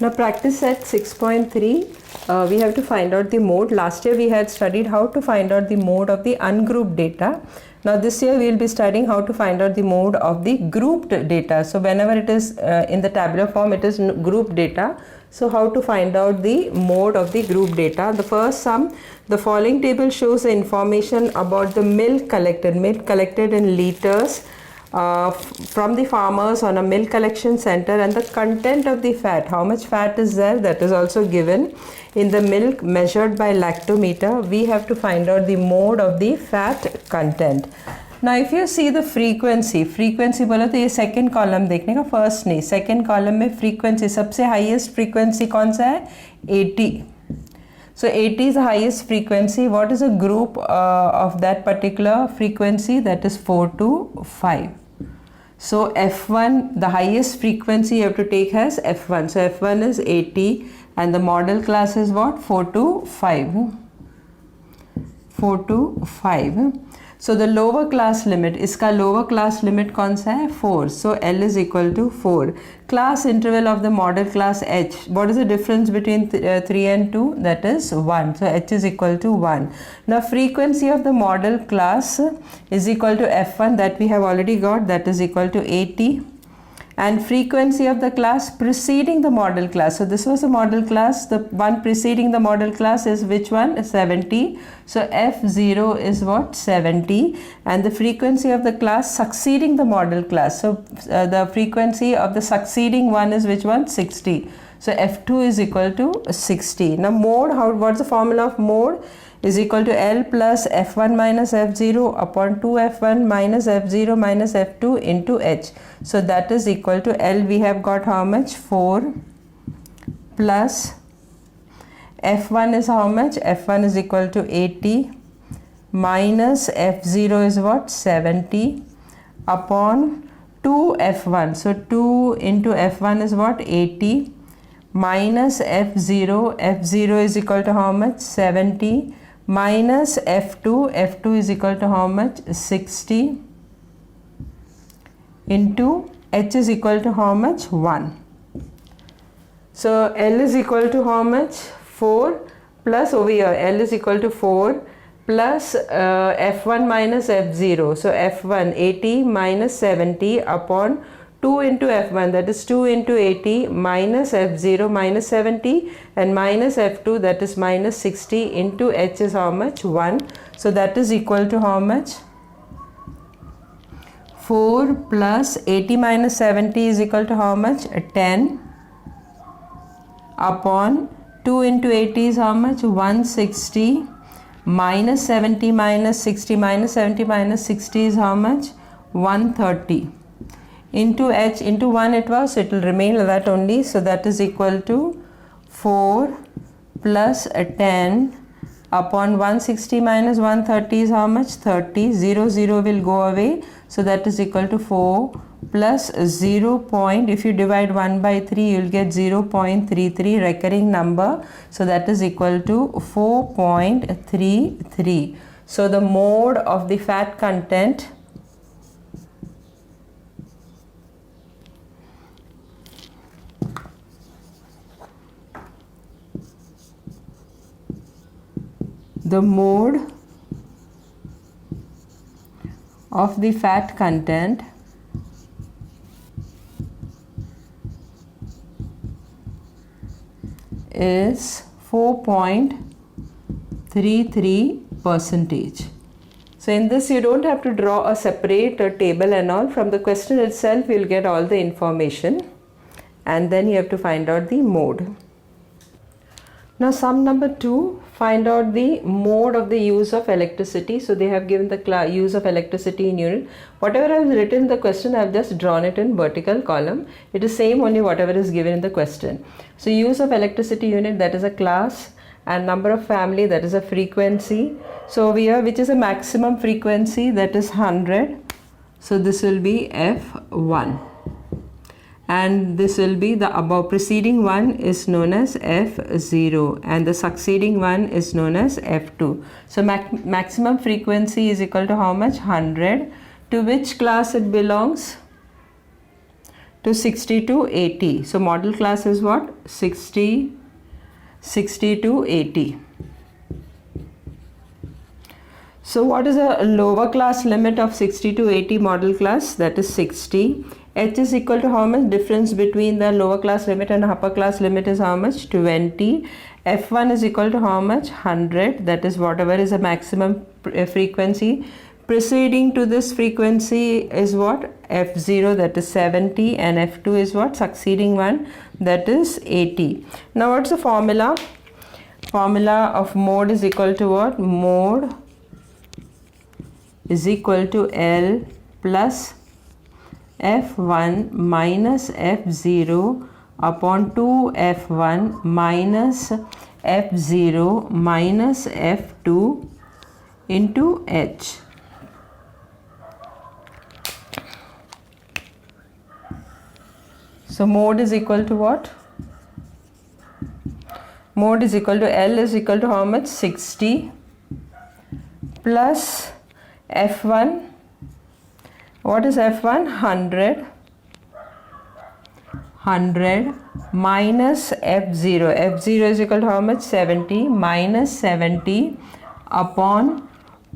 Now practice set 6.3, we have to find out the mode. Last year we had studied how to find out the mode of the ungrouped data. Now this year we will be studying how to find out the mode of the grouped data. So whenever it is in the tabular form, it is grouped data. So how to find out the mode of the group data? The first sum, the following table shows the information about the milk collected in liters from the farmers on a milk collection center, and the content of the fat, how much fat is there, that is also given in the milk measured by lactometer. We have to find out the mode of the fat content. Now if you see the frequency बोला तो ये second column देखने का, first नहीं, second column में frequency सबसे highest frequency कौन सा है? 80. So 80 is the highest frequency. What is a group of that particular frequency? That is 4 to 5. So F1, the highest frequency you have to take as F1. So F1 is 80 and the model class is what? 4 to 5. 4 to 5. So the lower class limit, इसका lower class limit कौन सा है? 4. So L is equal to 4. Class interval of the model class H. What is the difference between 3 and 2? That is 1. So H is equal to 1. Now frequency of the model class is equal to F1, that we have already got, that is equal to 80. And frequency of the class preceding the model class. So this was a model class. The one preceding the model class is which one? 70. So F0 is what? 70. And the frequency of the class succeeding the model class. So the frequency of the succeeding one is which one? 60. So F2 is equal to 60. Now mode, what's the formula of mode? Is equal to L plus F1 minus F0 upon 2F1 minus F0 minus F2 into H. So that is equal to L, we have got how much? 4 plus F1 is how much? F1 is equal to 80 minus F0 is what? 70 upon 2F1. So 2 into F1 is what? 80 minus F0. F0 is equal to how much? 70 minus F2. F2 is equal to how much? 60 into H is equal to how much? 1. So L is equal to how much? 4 plus over here L is equal to 4 plus F1 minus F0. So F1 80 minus 70 upon 2 into F1, that is 2 into 80 minus F0 minus 70 and minus F2, that is minus 60 into H is how much? 1. So that is equal to how much? 4 plus 80 minus 70 is equal to how much? 10 upon 2 into 80 is how much? 160 minus 70 minus 60 minus 70 minus 60 is how much? 130 into H into 1 it was, it will remain like that only. So that is equal to 4 plus 10 upon 160 minus 130 is how much? 30. 0 0 will go away. So that is equal to 4 plus 0. If you divide 1 by 3 you will get 0.33 recurring number. So that is equal to 4.33. So the mode of the fat content of the fat content is 4.33%. So in this you don't have to draw a separate table and all. From the question itself you will get all the information and then you have to find out the mode. Now sum number 2, find out the mode of the use of electricity. So they have given the use of electricity in unit. Whatever I have written in the question, I have just drawn it in vertical column. It is same only whatever is given in the question. So use of electricity unit, that is a class, and number of family, that is a frequency. So over here, which is a maximum frequency, that is 100. So this will be F1. And this will be the above preceding one is known as F0 and the succeeding one is known as F2. So maximum frequency is equal to how much? 100. To which class it belongs? to 60 to 80. So model class is what? 60 to 80. So what is a lower class limit of 60 to 80 model class? That is 60. H is equal to how much? Difference between the lower class limit and upper class limit is how much? 20. F1 is equal to how much? 100. That is whatever is the maximum frequency. Preceding to this frequency is what? F0, that is 70, and F2 is what? Succeeding one, that is 80. Now what's the formula? Formula of mode is equal to what? Mode is equal to L plus F1 minus F0 upon 2F1 minus F0 minus F2 into H. So mode is equal to what? Mode is equal to L is equal to how much? 60 plus F1. What is F1? 100 minus F0. F0 is equal to how much? 70 minus 70 upon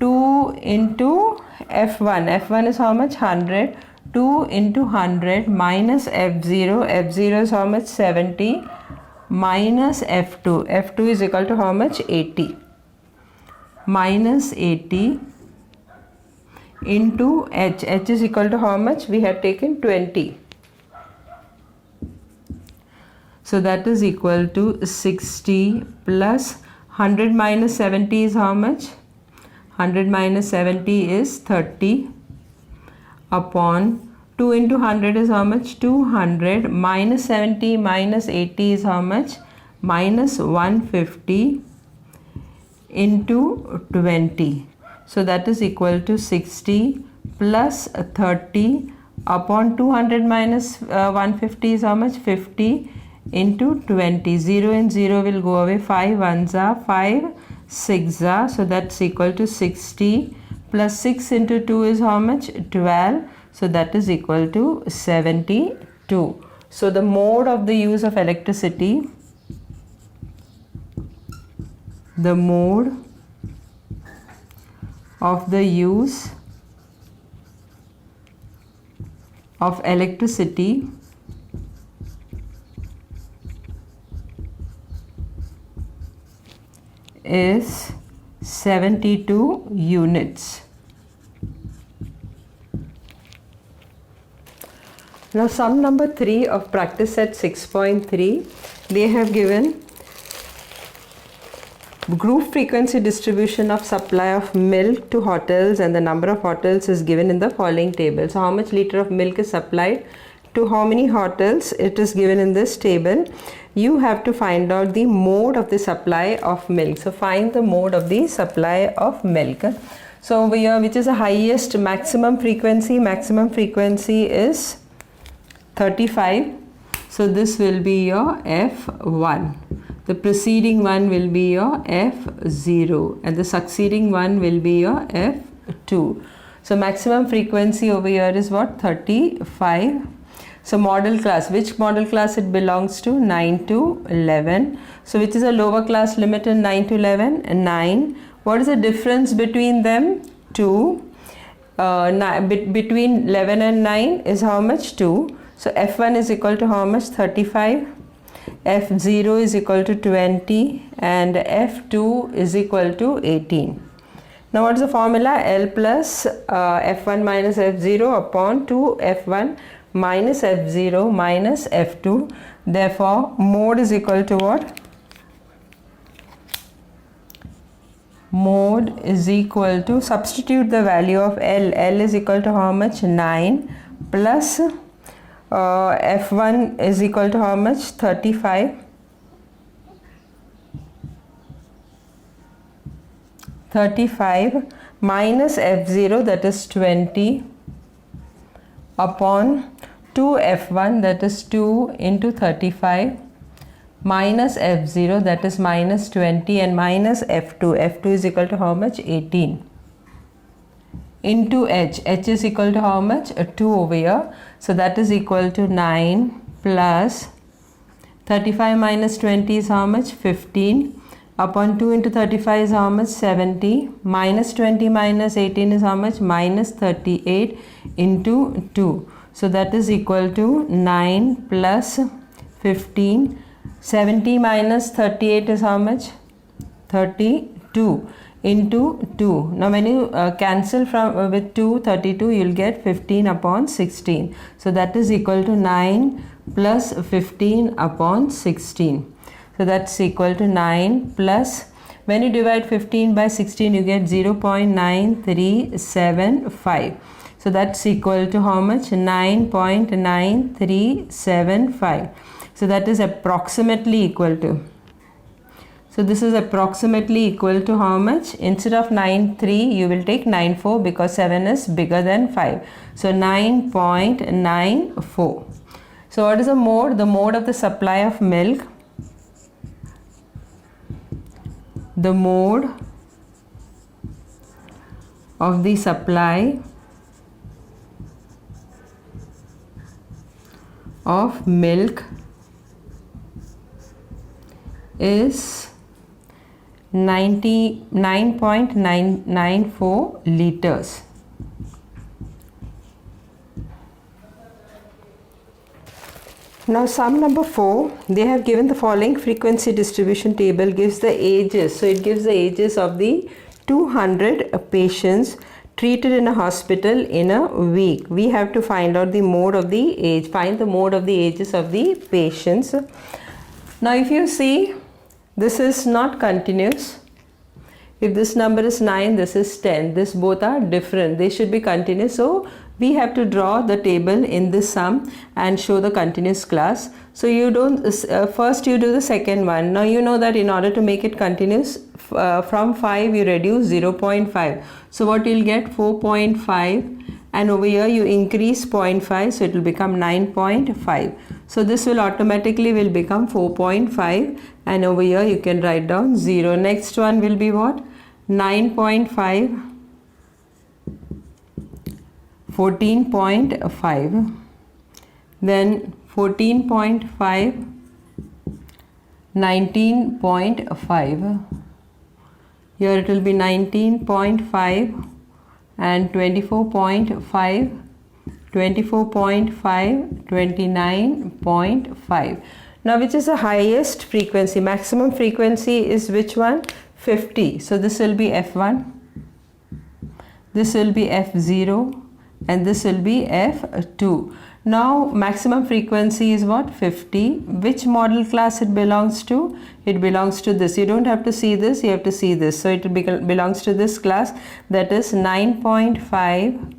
2 into F1. F1 is how much? 100. 2 into 100 minus F0. F0 is how much? 70 minus F2. F2 is equal to how much? 80. Minus 80 into H. H is equal to how much? We have taken 20. So that is equal to 60 plus 100 minus 70 is how much? 100 minus 70 is 30 upon 2 into 100 is how much? 200 minus 70 minus 80 is how much? Minus 150 into 20. So that is equal to 60 plus 30 upon 200 minus 150 is how much? 50 into 20. 0 and 0 will go away. 5 ones are 5 6 are. So that's equal to 60 plus 6 into 2 is how much? 12. So that is equal to 72. So the mode of the use of electricity, the mode of the use of electricity is 72 units. Now sum number 3 of practice set 6.3, they have given group frequency distribution of supply of milk to hotels, and the number of hotels is given in the following table. So how much liter of milk is supplied to how many hotels? It is given in this table. You have to find out the mode of the supply of milk. So find the mode of the supply of milk. So over here, which is the highest maximum frequency? Maximum frequency is 35. So this will be your F1. The preceding one will be your F0 and the succeeding one will be your F2. So maximum frequency over here is what? 35. So model class, which model class it belongs to? 9 to 11. So which is a lower class limit in 9 to 11? 9. What is the difference between them? 2. Between 11 and 9 is how much? 2. So F1 is equal to how much? 35. F0 is equal to 20 and F2 is equal to 18. Now what is the formula? L plus F1 minus F0 upon 2 F1 minus F0 minus F2. Therefore mode is equal to what? Mode is equal to, substitute the value of L. L is equal to how much? 9 plus F1 is equal to how much? 35. 35 minus F0, that is 20 upon 2F1, that is 2 into 35 minus F0, that is minus 20, and minus F2. F2 is equal to how much? 18 into H. H is equal to how much? 2 over here. So that is equal to 9 plus 35 minus 20 is how much? 15 upon 2 into 35 is how much? 70 minus 20 minus 18 is how much? Minus 38 into 2. So that is equal to 9 plus 15. 70 minus 38 is how much? 32 into 2. Now when you cancel from with 2, 32, you will get 15 upon 16. So that is equal to 9 plus 15 upon 16. So that's equal to 9 plus, when you divide 15 by 16, you get 0.9375. So that's equal to how much? 9.9375. So that is approximately equal to. So this is approximately equal to how much? Instead of 9.3, you will take 9.4 because 7 is bigger than 5. So 9.94. So what is the mode? The mode of the supply of milk. The mode of the supply of milk is 99.994 liters. Now sum number 4, they have given the following frequency distribution table, gives the ages. So it gives the ages of the 200 patients treated in a hospital in a week. We have to find out the mode of the age, find the mode of the ages of the patients. Now if you see, this is not continuous. If this number is 9, this is 10. This both are different. They should be continuous. So we have to draw the table in this sum and show the continuous class. So you don't, first you do the second one. Now you know that in order to make it continuous, from 5 you reduce 0.5. So what you'll get? 4.5, and over here you increase 0.5, so it will become 9.5. So this will automatically will become 4.5, and over here you can write down 0. Next one will be what? 9.5, 14.5, then 14.5, 19.5. Here it will be 19.5 and 24.5, 24.5, 29.5. Now which is the highest frequency? Maximum frequency is which one? 50. So this will be F1, this will be F0, and this will be F2. Now maximum frequency is what? 50. Which model class it belongs to? It belongs to this. You don't have to see this, you have to see this. So it belongs to this class, that is 9.5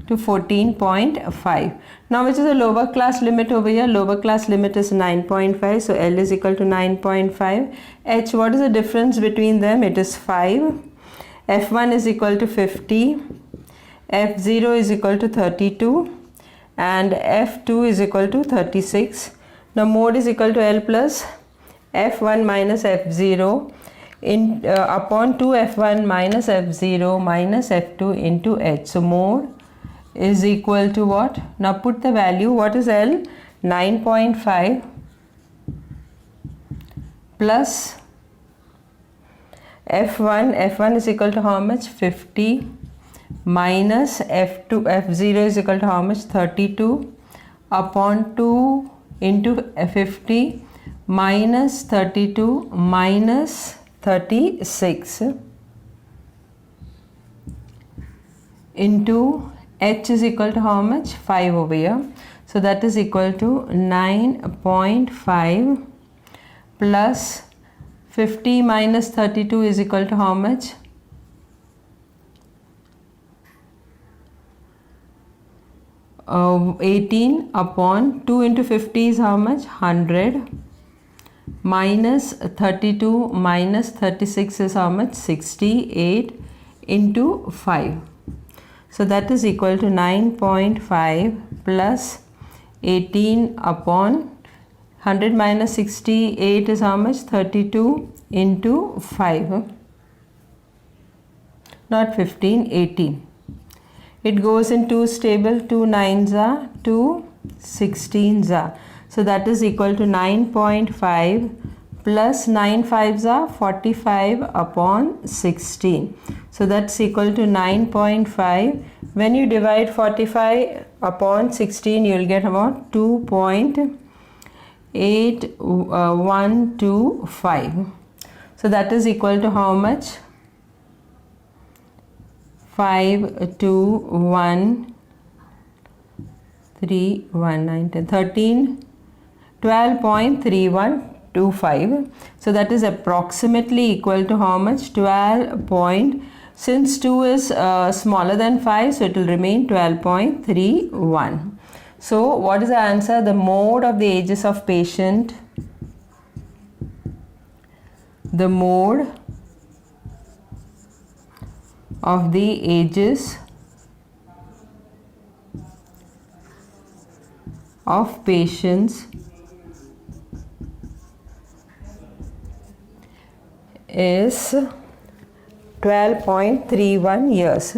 to 14.5. Now which is the lower class limit over here? Lower class limit is 9.5. So L is equal to 9.5. H, what is the difference between them? It is 5. F1 is equal to 50. F0 is equal to 32. And F2 is equal to 36. Now mode is equal to L plus F1 minus F0 upon 2F1 minus F0 minus F2 into H. So mode is equal to what? Now put the value. What is L? 9.5 plus F1. F1 is equal to how much? 50 minus F2. F0 is equal to how much? 32 upon 2 into 50 minus 32 minus 36 into H is equal to how much? 5 over here. So that is equal to 9.5 plus 50 minus 32 is equal to how much? 18 upon 2 into 50 is how much? 100 minus 32 minus 36 is how much? 68 into 5. So that is equal to 9.5 plus 18 upon 100 minus 68 is how much? 32 into 5. Not 15, 18. it goes in 2's table. 2 9s are 2 16s are. So that is equal to 9.5 plus 9 5s are 45 upon 16. So that's equal to 9.5. When you divide 45 upon 16, you will get about 2.8125. So that is equal to how much? 5 2 1 3 1 9 10 13 12.3125. So that is approximately equal to how much? 12. Since 2 is smaller than 5, so it will remain 12.31. So what is the answer? The mode of the ages of patient, the mode of the ages of patients is 12.31 years.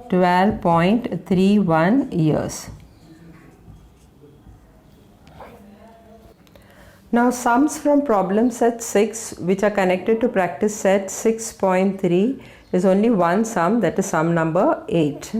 12.31 years. Now sums from problem set 6 which are connected to practice set 6.3 is only one sum, that is sum number 8.